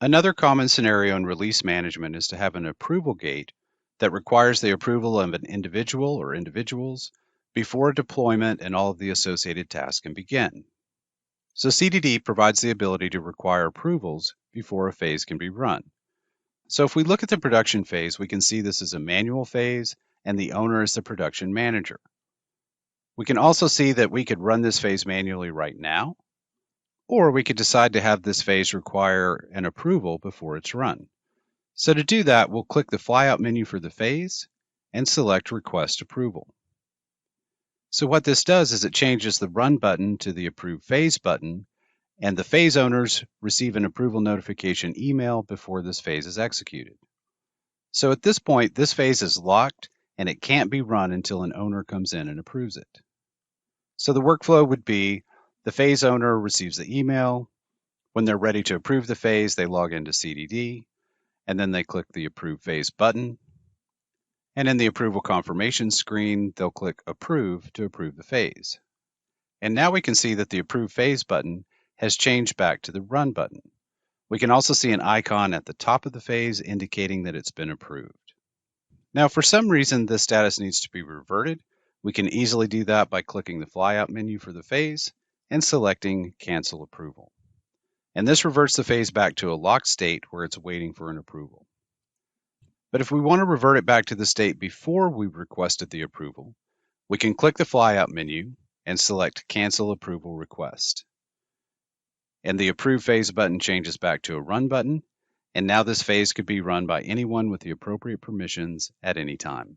Another common scenario in release management is to have an approval gate that requires the approval of an individual or individuals before deployment and all of the associated tasks can begin. So CDD provides the ability to require approvals before a phase can be run. So if we look at the production phase, we can see this is a manual phase and the owner is the production manager. We can also see that we could run this phase manually right now, or we could decide to have this phase require an approval before it's run. So to do that, we'll click the flyout menu for the phase and select Request Approval. So what this does is it changes the Run button to the Approve Phase button, and the phase owners receive an approval notification email before this phase is executed. So at this point, this phase is locked and it can't be run until an owner comes in and approves it. So the workflow would be the phase owner receives the email. When they're ready to approve the phase, they log into CDD, and then they click the Approve Phase button. And in the approval confirmation screen, they'll click Approve to approve the phase. And now we can see that the Approve Phase button has changed back to the Run button. We can also see an icon at the top of the phase indicating that it's been approved. Now, if for some reason this status needs to be reverted, we can easily do that by clicking the flyout menu for the phase and selecting Cancel Approval. And this reverts the phase back to a locked state where it's waiting for an approval. But if we want to revert it back to the state before we requested the approval, we can click the flyout menu and select Cancel Approval Request. And the Approve Phase button changes back to a Run button, and now this phase could be run by anyone with the appropriate permissions at any time.